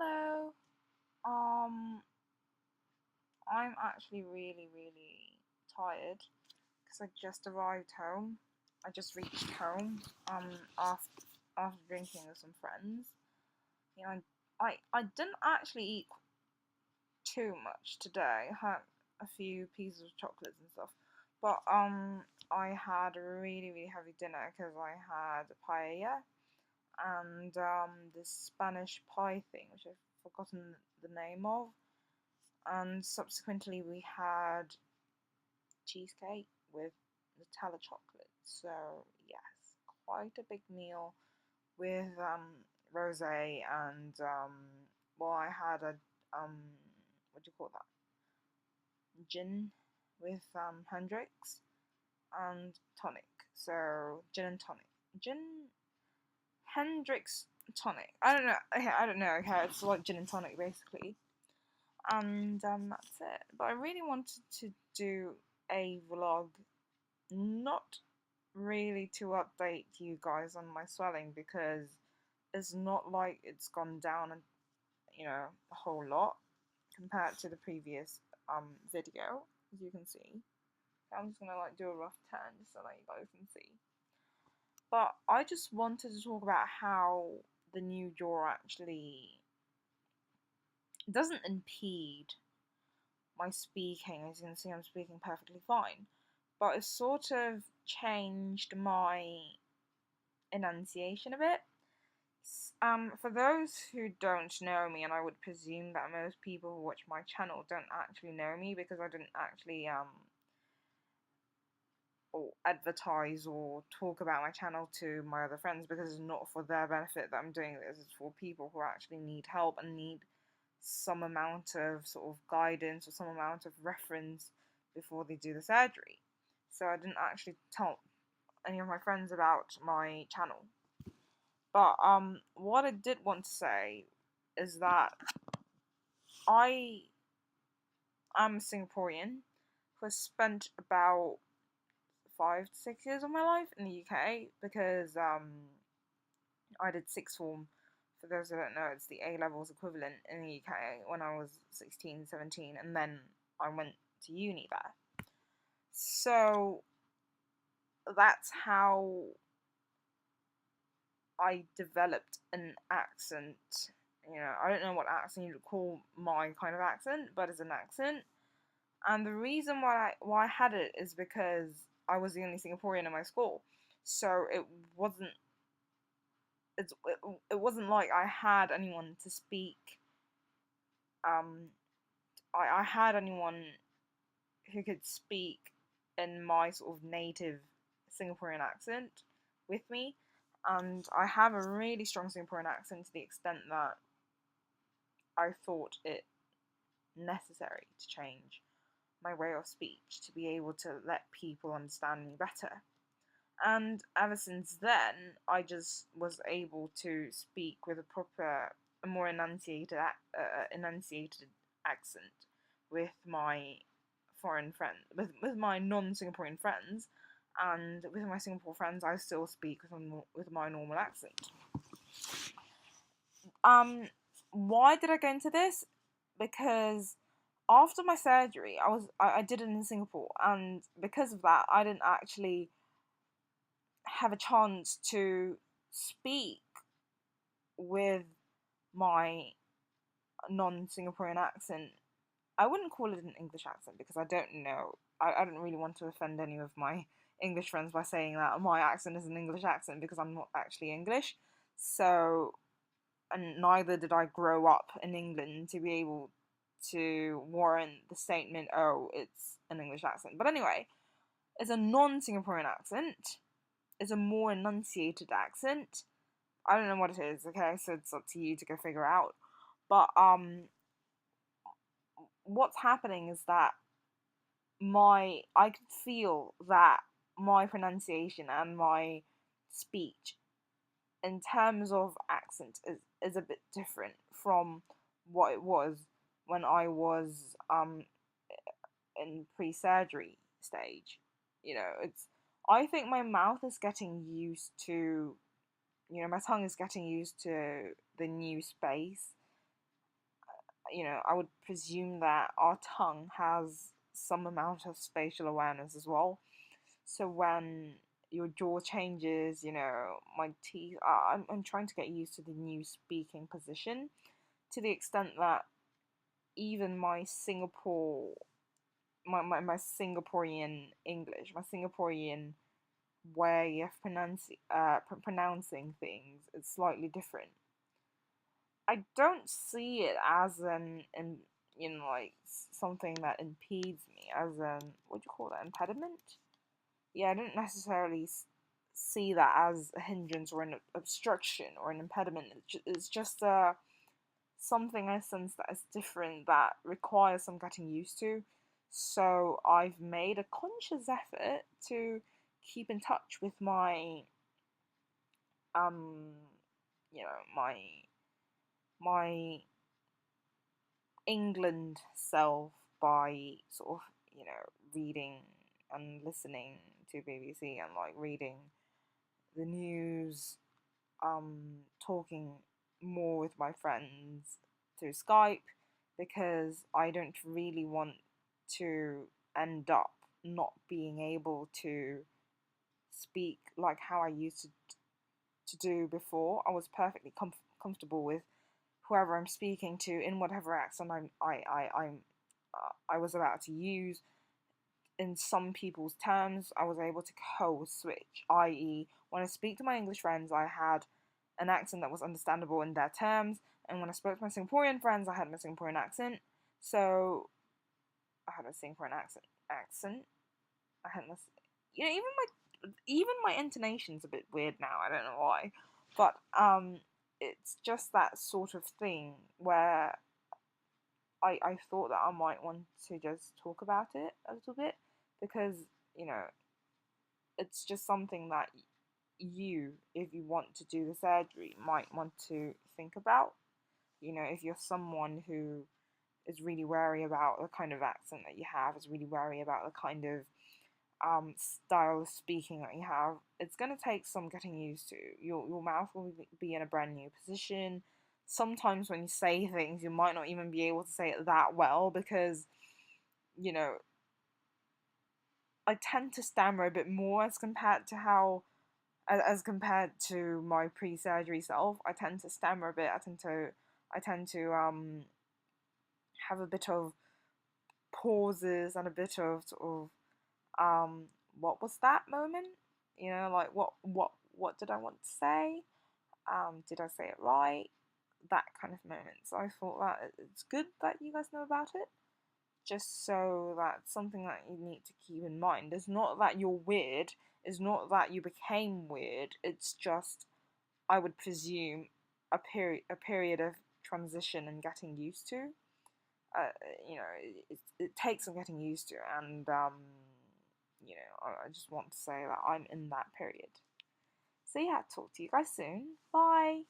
Hello. Um, I'm actually really tired because I just arrived home. I just reached home. After drinking with some friends. You know, I didn't actually eat too much today. I had a few pieces of chocolates and stuff, but I had a really heavy dinner because I had paella and this Spanish pie thing, which I've forgotten the name of. And subsequently we had cheesecake with Nutella chocolate. So yes, quite a big meal with rosé and well, I had a um what do you call that, gin with Hendrix and tonic. So gin and tonic, gin Hendrix tonic. I don't know. Okay, I don't know. Okay, it's like gin and tonic basically. And that's it. But I really wanted to do a vlog, not really to update you guys on my swelling because it's not like it's gone down, a whole lot compared to the previous video, as you can see. I'm just gonna like do a rough turn just so that you guys can see. But I just wanted to talk about how the new jaw actually doesn't impede my speaking. As you can see, I'm speaking perfectly fine, but it sort of changed my enunciation a bit. For those who don't know me, and I would presume that most people who watch my channel don't actually know me because I didn't actually or advertise or talk about my channel to my other friends because it's not for their benefit that I'm doing this. It's for people who actually need help and need some amount of sort of guidance or some amount of reference before they do the surgery. So I didn't actually tell any of my friends about my channel. But what I did want to say is that I am Singaporean who has spent about 5 to 6 years of my life in the UK because I did sixth form. For those who don't know, it's the A levels equivalent in the UK when I was 16, 17, and then I went to uni there. So that's how I developed an accent. I don't know what accent you'd call my kind of accent, but it's an accent. And the reason why I had it is because I was the only Singaporean in my school, so it wasn't like I had anyone to speak. I had anyone who could speak in my sort of native Singaporean accent with me, and I have a really strong Singaporean accent to the extent that I thought it necessary to change my way of speech to be able to let people understand me better. And ever since then, I just was able to speak with a more enunciated accent with my foreign friends, with my non-Singaporean friends, and with my Singapore friends, I still speak with my normal accent. Why did I go into this? Because after my surgery, I did it in Singapore, and because of that, I didn't actually have a chance to speak with my non-Singaporean accent. I wouldn't call it an English accent because I don't know. I don't really want to offend any of my English friends by saying that my accent is an English accent because I'm not actually English. So, and neither did I grow up in England to be able to warrant the statement, oh, it's an English accent. But anyway, it's a non-Singaporean accent. It's a more enunciated accent. I don't know what it is, okay, so it's up to you to go figure out. But what's happening is that I could feel that my pronunciation and my speech in terms of accent is a bit different from what it was when I was in pre-surgery stage. It's I think my mouth is getting used to my tongue is getting used to the new space I would presume that our tongue has some amount of spatial awareness as well. So when your jaw changes, my teeth, I'm trying to get used to the new speaking position to the extent that even my Singaporean English, my Singaporean way of pronouncing things is slightly different. I don't see it as like something that impedes me, as an, what do you call that, impediment? Yeah, I don't necessarily see that as a hindrance or an obstruction or an impediment. It's just something I sense that is different that requires some getting used to. So I've made a conscious effort to keep in touch with my um you know my England self by sort of reading and listening to BBC and like reading the news, talking more with my friends through Skype, because I don't really want to end up not being able to speak like how I used to do before. I was perfectly comfortable with whoever I'm speaking to in whatever accent I was about to use. In some people's terms, I was able to code switch, i.e., when I speak to my English friends, I had an accent that was understandable in their terms, and when I spoke to my Singaporean friends, I had my Singaporean accent. So I had a Singaporean accent. I had this, even my intonation's a bit weird now. I don't know why, but it's just that sort of thing where I thought that I might want to just talk about it a little bit, because you know it's just something that you, if you want to do the surgery, might want to think about. If you're someone who is really wary about the kind of accent that you have, is really wary about the kind of style of speaking that you have, it's going to take some getting used to. Your mouth will be in a brand new position. Sometimes when you say things, you might not even be able to say it that well, because you know I tend to stammer a bit more as compared to my pre-surgery self. I tend to stammer a bit. I tend to have a bit of pauses and a bit of sort of what was that moment? Like what did I want to say? Did I say it right? That kind of moment. So I thought that it's good that you guys know about it, just so that's something that you need to keep in mind. It's not that you're weird, it's not that you became weird, it's just, I would presume, a period of transition and getting used to. Uh, it takes some getting used to, and I just want to say that I'm in that period. So yeah, talk to you guys soon. Bye.